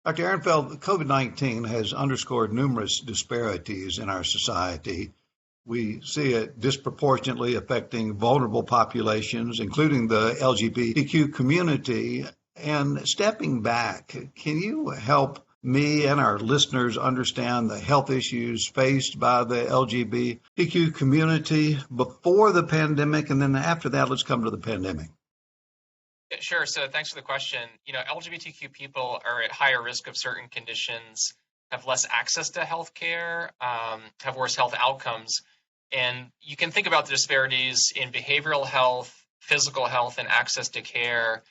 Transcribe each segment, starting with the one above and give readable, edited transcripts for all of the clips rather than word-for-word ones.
Dr. Ehrenfeld, COVID-19 has underscored numerous disparities in our society. We see it disproportionately affecting vulnerable populations, including the LGBTQ community. And stepping back, can you help me and our listeners understand the health issues faced by the LGBTQ community before the pandemic? And then after that, let's come to the pandemic. Sure. So thanks for the question. LGBTQ people are at higher risk of certain conditions, have less access to healthcare, have worse health outcomes. And you can think about the disparities in behavioral health, physical health, and access to care.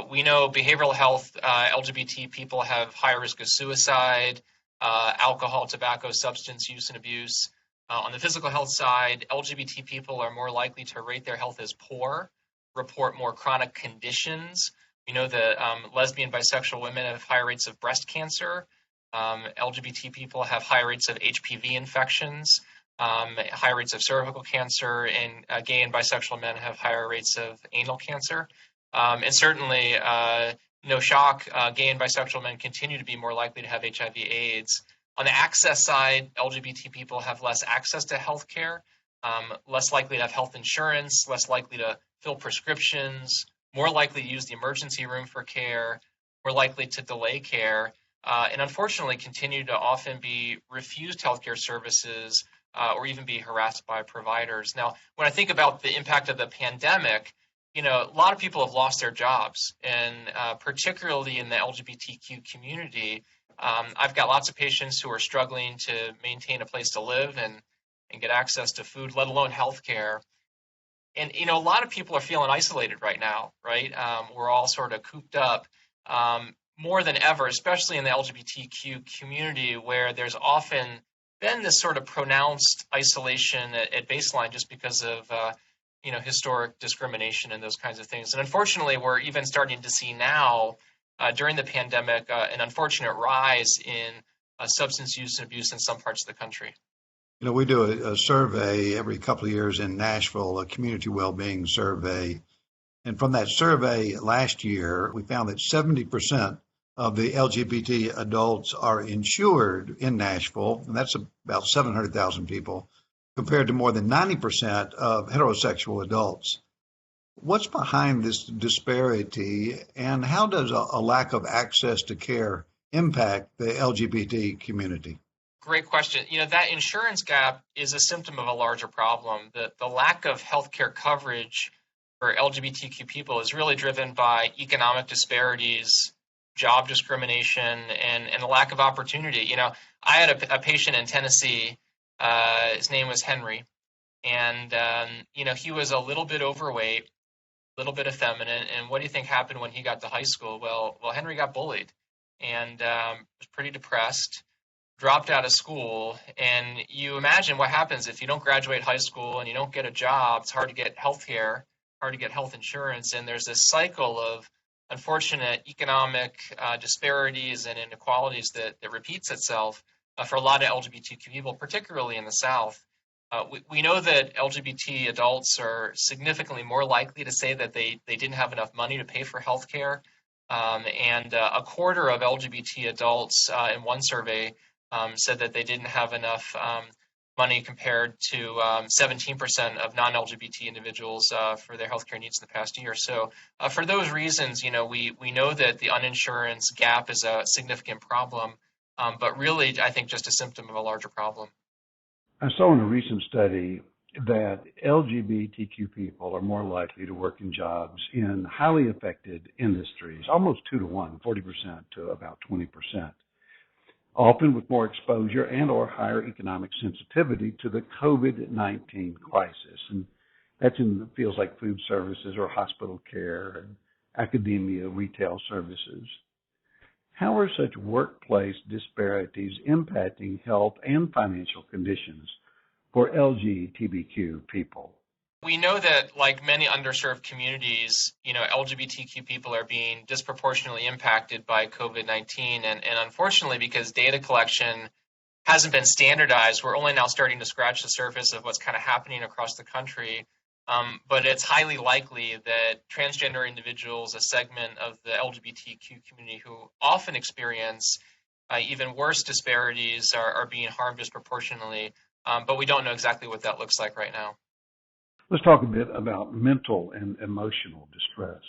We know behavioral health, LGBT people have higher risk of suicide, alcohol, tobacco, substance use and abuse. On the physical health side, LGBT people are more likely to rate their health as poor, report more chronic conditions. We know that lesbian, bisexual women have higher rates of breast cancer. LGBT people have higher rates of HPV infections, higher rates of cervical cancer, and gay and bisexual men have higher rates of anal cancer. And certainly, no shock, gay and bisexual men continue to be more likely to have HIV/AIDS. On the access side, LGBT people have less access to health care, less likely to have health insurance, less likely to fill prescriptions, more likely to use the emergency room for care, more likely to delay care, and unfortunately continue to often be refused healthcare services or even be harassed by providers. Now, when I think about the impact of the pandemic, a lot of people have lost their jobs, and particularly in the LGBTQ community, I've got lots of patients who are struggling to maintain a place to live and get access to food, let alone healthcare. And, a lot of people are feeling isolated right now, right? We're all sort of cooped up more than ever, especially in the LGBTQ community, where there's often been this sort of pronounced isolation at baseline just because of, historic discrimination and those kinds of things. And unfortunately, we're even starting to see now during the pandemic an unfortunate rise in substance use and abuse in some parts of the country. We do a survey every couple of years in Nashville, a community well-being survey. And from that survey last year, we found that 70% of the LGBT adults are insured in Nashville, and that's about 700,000 people, compared to more than 90% of heterosexual adults. What's behind this disparity, and how does a lack of access to care impact the LGBT community? Great question. That insurance gap is a symptom of a larger problem. The lack of healthcare coverage for LGBTQ people is really driven by economic disparities, job discrimination, and a lack of opportunity. I had a patient in Tennessee. His name was Henry. And, he was a little bit overweight, a little bit effeminate. And what do you think happened when he got to high school? Well, Henry got bullied and was pretty depressed, dropped out of school. And you imagine what happens if you don't graduate high school and you don't get a job. It's hard to get health care, hard to get health insurance. And there's this cycle of unfortunate economic disparities and inequalities that repeats itself for a lot of LGBTQ people, particularly in the South. We know that LGBT adults are significantly more likely to say that they didn't have enough money to pay for health care. And a quarter of LGBT adults in one survey said that they didn't have enough money compared to 17% of non-LGBT individuals for their healthcare needs in the past year. So for those reasons, we know that the uninsurance gap is a significant problem, but really, I think just a symptom of a larger problem. I saw in a recent study that LGBTQ people are more likely to work in jobs in highly affected industries, almost 2 to 1, 40% to about 20%, often with more exposure and or higher economic sensitivity to the COVID-19 crisis. And that's in the fields like food services or hospital care and academia, retail services. How are such workplace disparities impacting health and financial conditions for LGBTQ people? We know that, like many underserved communities, LGBTQ people are being disproportionately impacted by COVID-19. And unfortunately, because data collection hasn't been standardized, we're only now starting to scratch the surface of what's kind of happening across the country. But it's highly likely that transgender individuals, a segment of the LGBTQ community who often experience even worse disparities, are being harmed disproportionately. But we don't know exactly what that looks like right now. Let's talk a bit about mental and emotional distress.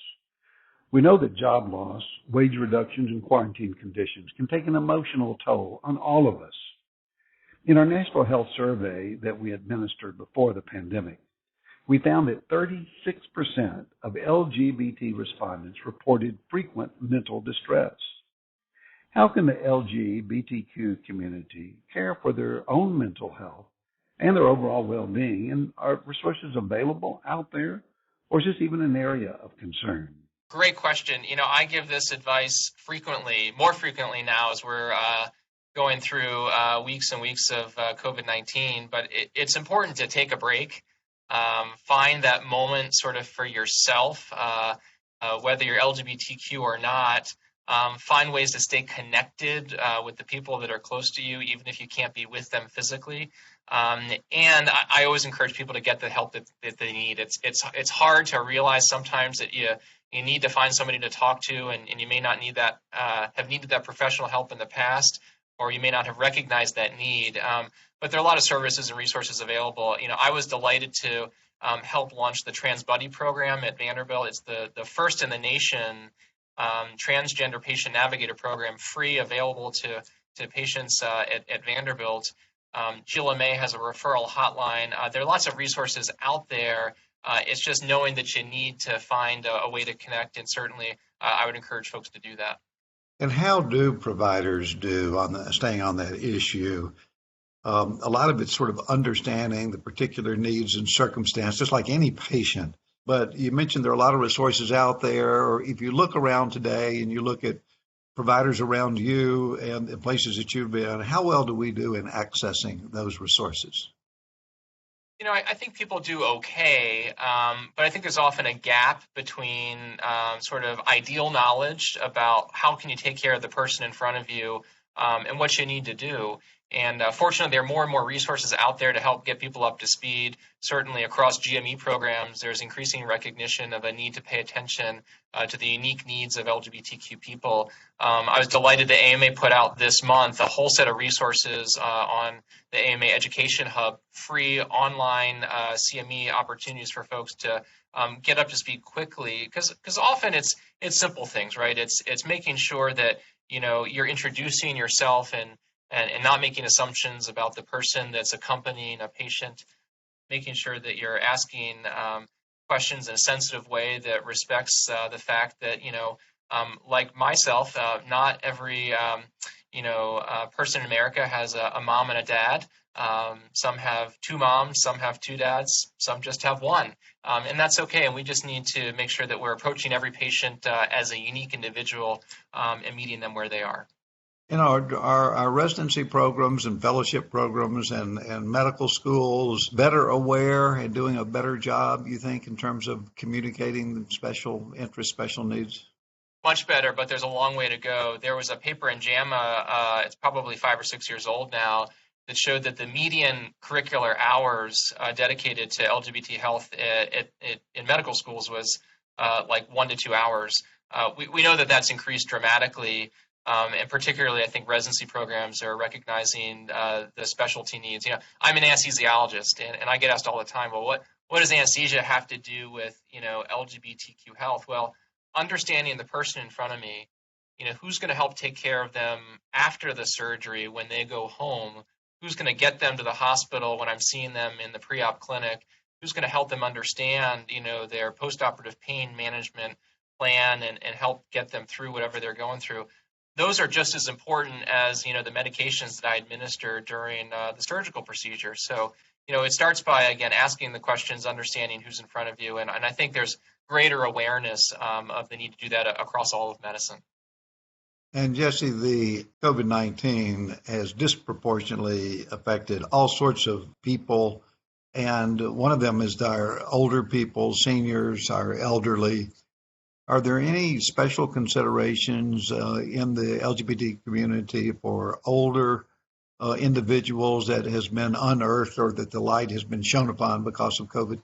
We know that job loss, wage reductions, and quarantine conditions can take an emotional toll on all of us. In our National Health Survey that we administered before the pandemic, we found that 36% of LGBT respondents reported frequent mental distress. How can the LGBTQ community care for their own mental health and their overall well-being? And are resources available out there, or is this even an area of concern? Great question. I give this advice frequently, more frequently now as we're going through weeks and weeks of COVID-19, but it's important to take a break, find that moment sort of for yourself, whether you're LGBTQ or not. Find ways to stay connected with the people that are close to you, even if you can't be with them physically. And I always encourage people to get the help that they need. It's hard to realize sometimes that you need to find somebody to talk to, and you may not need that, have needed that professional help in the past, or you may not have recognized that need. But there are a lot of services and resources available. I was delighted to help launch the Trans Buddy program at Vanderbilt. It's the first in the nation transgender patient navigator program, free, available to patients at Vanderbilt. GLMA has a referral hotline. There are lots of resources out there. It's just knowing that you need to find a way to connect, and certainly I would encourage folks to do that. And how do providers do staying on that issue? A lot of it's sort of understanding the particular needs and circumstances, just like any patient. But you mentioned there are a lot of resources out there, or if you look around today and you look at providers around you and the places that you've been, how well do we do in accessing those resources? I think people do okay, but I think there's often a gap between sort of ideal knowledge about how can you take care of the person in front of you and what you need to do. And fortunately, there are more and more resources out there to help get people up to speed. Certainly across GME programs, there's increasing recognition of a need to pay attention to the unique needs of LGBTQ people. I was delighted that AMA put out this month a whole set of resources on the AMA Education Hub, free online CME opportunities for folks to get up to speed quickly. Because often it's simple things, right? It's making sure that you're introducing yourself and not making assumptions about the person that's accompanying a patient, making sure that you're asking questions in a sensitive way that respects the fact that, like myself, not every, person in America has a mom and a dad. Some have two moms, some have two dads, some just have one. And that's okay. And we just need to make sure that we're approaching every patient as a unique individual and meeting them where they are. Our residency programs and fellowship programs and medical schools better aware and doing a better job, you think, in terms of communicating special interests, special needs? Much better, but there's a long way to go. There was a paper in JAMA, it's probably 5 or 6 years old now, that showed that the median curricular hours dedicated to LGBT health in medical schools was like 1 to 2 hours. We know that that's increased dramatically. And particularly, I think residency programs are recognizing the specialty needs. I'm an anesthesiologist, and I get asked all the time, well, what does anesthesia have to do with, LGBTQ health? Well, understanding the person in front of me, who's going to help take care of them after the surgery when they go home, who's going to get them to the hospital when I'm seeing them in the pre-op clinic, who's going to help them understand, their postoperative pain management plan and help get them through whatever they're going through. Those are just as important as, the medications that I administer during the surgical procedure. So, it starts by, again, asking the questions, understanding who's in front of you. And I think there's greater awareness of the need to do that across all of medicine. And Jesse, the COVID-19 has disproportionately affected all sorts of people. And one of them is our older people, seniors, our elderly. Are there any special considerations in the LGBT community for older individuals that has been unearthed or that the light has been shown upon because of COVID?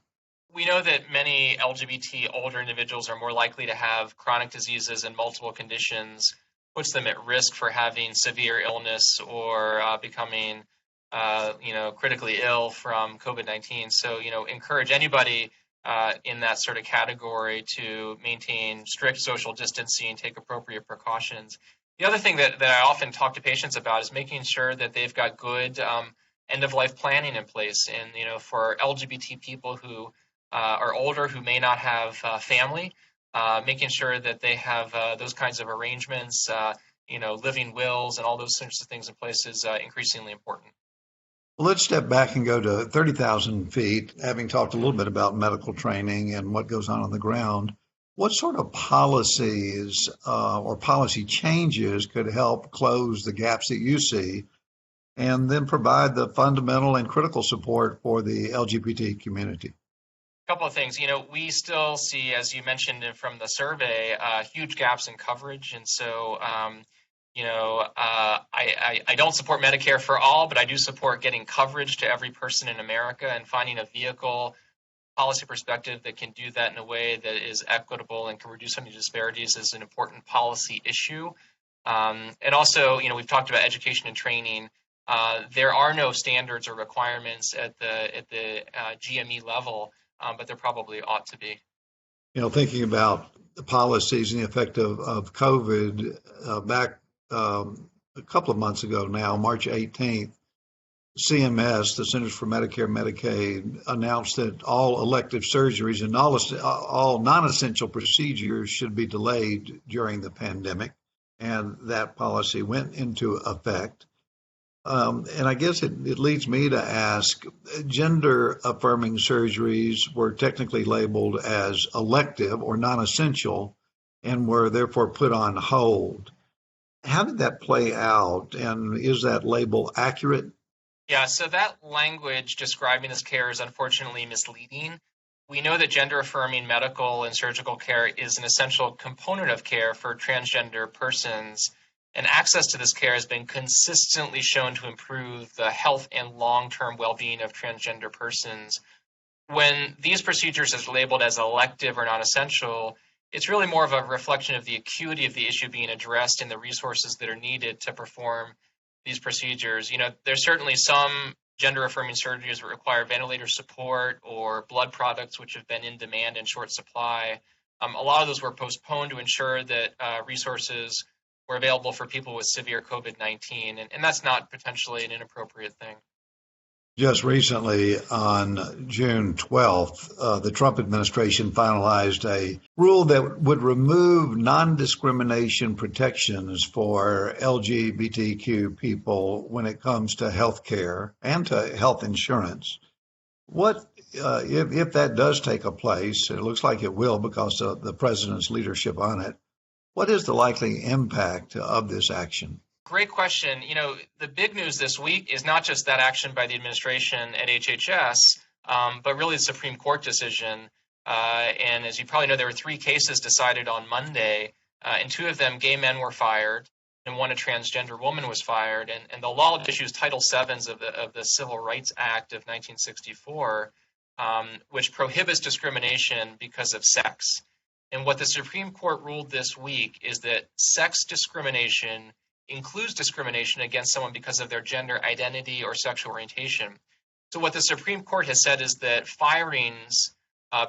we know that many LGBT older individuals are more likely to have chronic diseases and multiple conditions, puts them at risk for having severe illness or becoming, critically ill from COVID-19. So, encourage anybody in that sort of category to maintain strict social distancing, take appropriate precautions. The other thing that I often talk to patients about is making sure that they've got good end-of-life planning in place. And, for LGBT people who are older, who may not have family, making sure that they have those kinds of arrangements, living wills and all those sorts of things in place is increasingly important. Well, let's step back and go to 30,000 feet, having talked a little bit about medical training and what goes on the ground. What sort of policies or policy changes could help close the gaps that you see and then provide the fundamental and critical support for the LGBT community? A couple of things. We still see, as you mentioned from the survey, huge gaps in coverage. And so, I don't support Medicare for all, but I do support getting coverage to every person in America, and finding a vehicle policy perspective that can do that in a way that is equitable and can reduce some of the disparities is an important policy issue. And also, we've talked about education and training. There are no standards or requirements at the GME level, but there probably ought to be. Thinking about the policies and the effect of COVID, back a couple of months ago now, March 18th, CMS, the Centers for Medicare and Medicaid, announced that all elective surgeries and all non-essential procedures should be delayed during the pandemic, and that policy went into effect. And I guess it leads me to ask, gender-affirming surgeries were technically labeled as elective or non-essential and were therefore put on hold. How did that play out, and is that label accurate? Yeah, so that language describing this care is unfortunately misleading. We know that gender-affirming medical and surgical care is an essential component of care for transgender persons, and access to this care has been consistently shown to improve the health and long-term well-being of transgender persons. When these procedures are labeled as elective or non-essential, it's really more of a reflection of the acuity of the issue being addressed and the resources that are needed to perform these procedures. There's certainly some gender-affirming surgeries that require ventilator support or blood products, which have been in demand and short supply. A lot of those were postponed to ensure that resources were available for people with severe COVID-19, and that's not potentially an inappropriate thing. Just recently, on June 12th, the Trump administration finalized a rule that would remove non-discrimination protections for LGBTQ people when it comes to health care and to health insurance. What, if that does take place, it looks like it will because of the president's leadership on it, what is the likely impact of this action? Great question. The big news this week is not just that action by the administration at HHS, but really the Supreme Court decision. And as you probably know, there were 3 cases decided on Monday. In 2 of them, gay men were fired, and 1, a transgender woman, was fired. And the law issues Title VII of the Civil Rights Act of 1964, which prohibits discrimination because of sex. And what the Supreme Court ruled this week is that sex discrimination includes discrimination against someone because of their gender identity or sexual orientation. So what the Supreme Court has said is that firings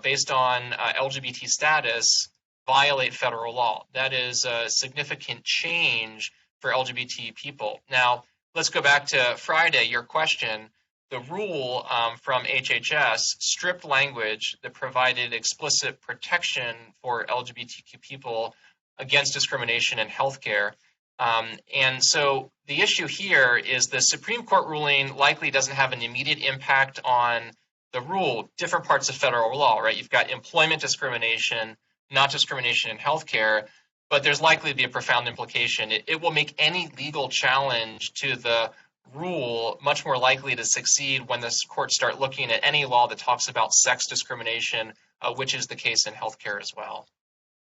based on LGBT status violate federal law. That is a significant change for LGBT people. Now, let's go back to Friday, your question. The rule from HHS stripped language that provided explicit protection for LGBTQ people against discrimination in healthcare. And so the issue here is the Supreme Court ruling likely doesn't have an immediate impact on the rule. Different parts of federal law, right? You've got employment discrimination, not discrimination in healthcare, but there's likely to be a profound implication. It will make any legal challenge to the rule much more likely to succeed when the courts start looking at any law that talks about sex discrimination, which is the case in healthcare as well.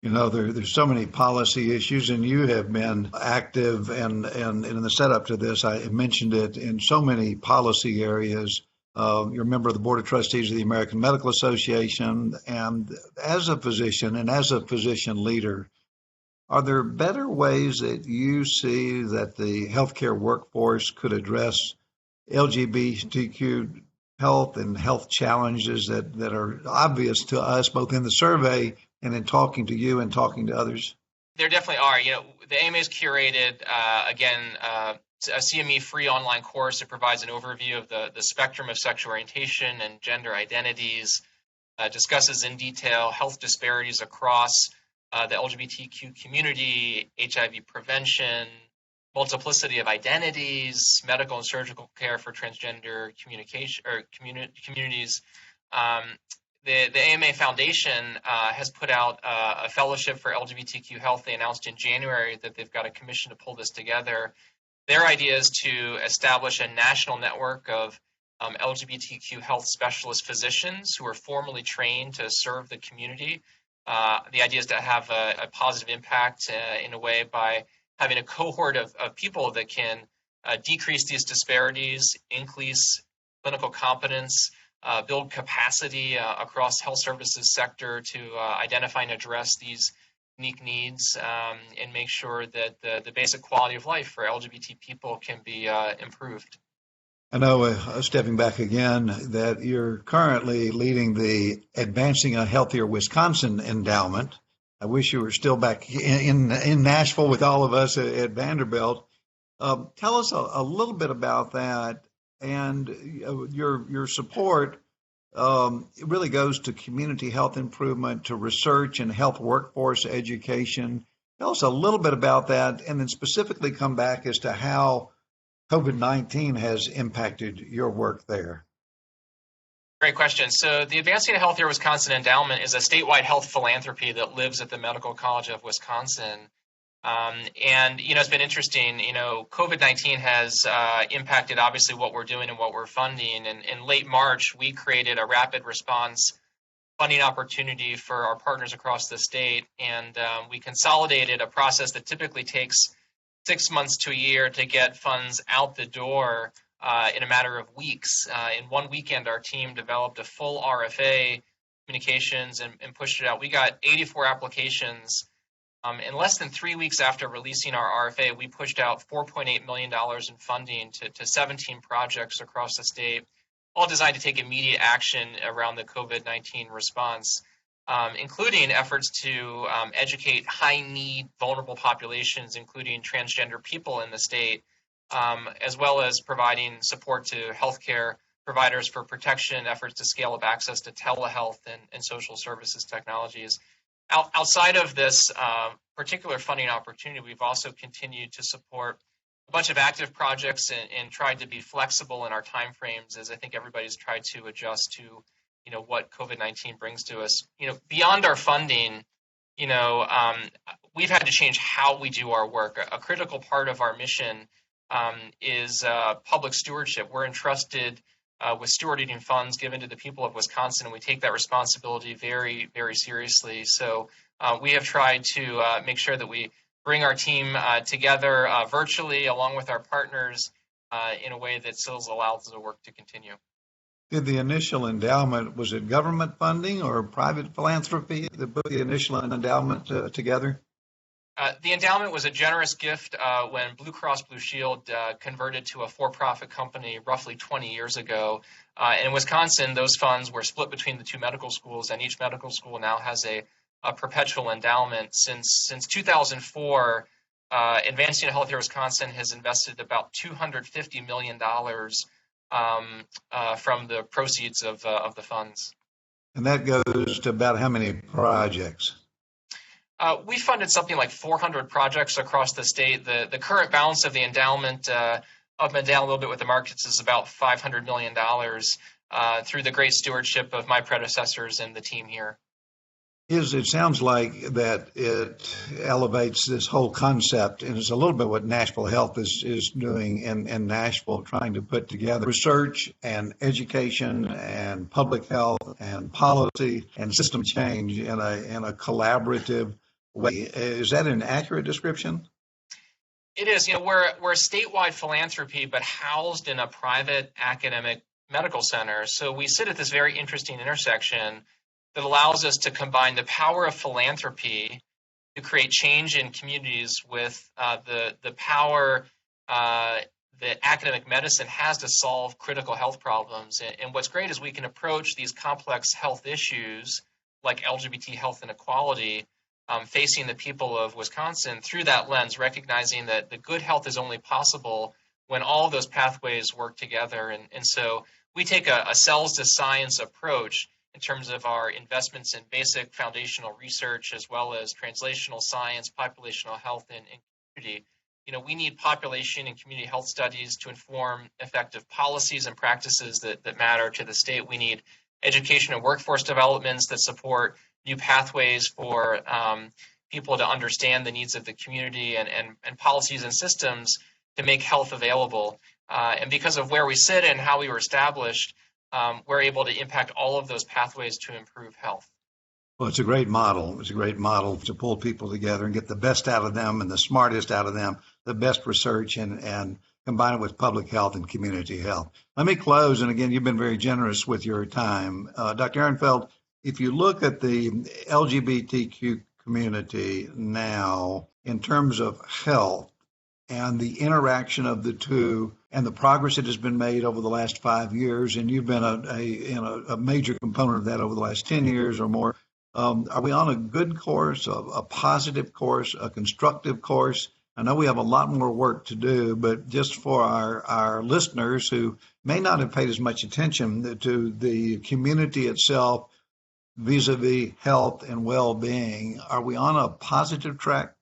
There's so many policy issues, and you have been active and in the setup to this. I mentioned it in so many policy areas, You're a member of the Board of Trustees of the American Medical Association. And as a physician and as a physician leader, are there better ways that you see that the healthcare workforce could address LGBTQ health and health challenges that are obvious to us, both in the survey and in talking to you and talking to others? There definitely are. The AMA has curated, a CME free online course that provides an overview of the spectrum of sexual orientation and gender identities, discusses in detail health disparities across the LGBTQ community, HIV prevention, multiplicity of identities, medical and surgical care for transgender communities. The AMA Foundation has put out a fellowship for LGBTQ health. They announced in January that they've got a commission to pull this together. Their idea is to establish a national network of LGBTQ health specialist physicians who are formally trained to serve the community. The idea is to have a positive impact in a way by having a cohort of people that can decrease these disparities, increase clinical competence, build capacity across health services sector to identify and address these unique needs, and make sure that the basic quality of life for LGBT people can be improved. I know, stepping back again, that you're currently leading the Advancing a Healthier Wisconsin Endowment. I wish you were still back in Nashville with all of us at Vanderbilt. Tell us a little bit about that and your support. It really goes to community health improvement, to research and health workforce education. Tell us a little bit about that, and then specifically come back as to how COVID-19 has impacted your work there. Great question. So the Advancing a Healthier Wisconsin Endowment is a statewide health philanthropy that lives at the Medical College of Wisconsin. And it's been interesting. COVID-19 has impacted, obviously, what we're doing and what we're funding. And in late March, we created a rapid response funding opportunity for our partners across the state. And we consolidated a process that typically takes 6 months to a year to get funds out the door in a matter of weeks. In one weekend, our team developed a full RFA communications and pushed it out. We got 84 applications. In less than 3 weeks after releasing our RFA, we pushed out $4.8 million in funding to 17 projects across the state, all designed to take immediate action around the COVID-19 response, including efforts to educate high-need, vulnerable populations, including transgender people in the state, as well as providing support to healthcare providers for protection efforts to scale up access to telehealth and social services technologies. Outside of this particular funding opportunity, we've also continued to support a bunch of active projects and tried to be flexible in our timeframes, as I think everybody's tried to adjust to what COVID-19 brings to us. Beyond our funding, we've had to change how we do our work. A critical part of our mission is public stewardship. We're entrusted with stewarding funds given to the people of Wisconsin, and we take that responsibility very, very seriously. So we have tried to make sure that we bring our team together virtually along with our partners in a way that still allows the work to continue. Did the initial endowment, was it government funding or private philanthropy that put the initial endowment together? The endowment was a generous gift when Blue Cross Blue Shield converted to a for-profit company roughly 20 years ago. In Wisconsin, those funds were split between the two medical schools, and each medical school now has a perpetual endowment. Since 2004, Advancing a Healthier Wisconsin has invested about $250 million from the proceeds of the funds. And that goes to about how many projects? We funded something like 400 projects across the state. The current balance of the endowment, up and down a little bit with the markets, is about $500 million through the great stewardship of my predecessors and the team here. It sounds like that it elevates this whole concept, and it's a little bit what Nashville Health is doing in Nashville, trying to put together research and education and public health and policy and system change in a collaborative way. Is that an accurate description? It is. We're a statewide philanthropy, but housed in a private academic medical center. So we sit at this very interesting intersection that allows us to combine the power of philanthropy to create change in communities with the power that academic medicine has to solve critical health problems. And what's great is we can approach these complex health issues like LGBT health inequality facing the people of Wisconsin through that lens, recognizing that the good health is only possible when all of those pathways work together. And so we take a cells to science approach in terms of our investments in basic foundational research, as well as translational science, populational health, and community. We need population and community health studies to inform effective policies and practices that matter to the state. We need education and workforce developments that support new pathways for people to understand the needs of the community, and policies and systems to make health available. And because of where we sit and how we were established, we're able to impact all of those pathways to improve health. Well, it's a great model. It's a great model to pull people together and get the best out of them and the smartest out of them, the best research, and combine it with public health and community health. Let me close. And again, you've been very generous with your time. Dr. Ehrenfeld, if you look at the LGBTQ community now in terms of health and the interaction of the two and the progress that has been made over the last 5 years, and you've been a major component of that over the last 10 years or more, are we on a good course, a positive course, a constructive course? I know we have a lot more work to do, but just for our listeners who may not have paid as much attention to the community itself vis-a-vis health and well-being, are we on a positive track?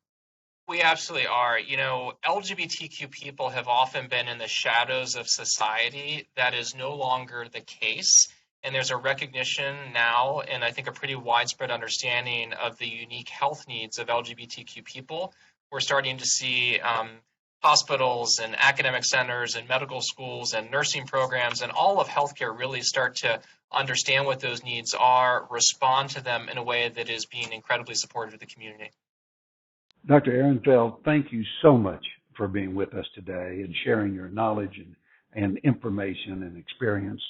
We absolutely are. LGBTQ people have often been in the shadows of society. That is no longer the case. And there's a recognition now, and I think a pretty widespread understanding of the unique health needs of LGBTQ people. We're starting to see hospitals and academic centers and medical schools and nursing programs and all of healthcare really start to understand what those needs are, respond to them in a way that is being incredibly supportive of the community. Dr. Ehrenfeld, thank you so much for being with us today and sharing your knowledge and information and experience.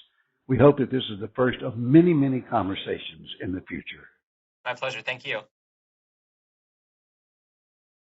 We hope that this is the first of many, many conversations in the future. My pleasure. Thank you.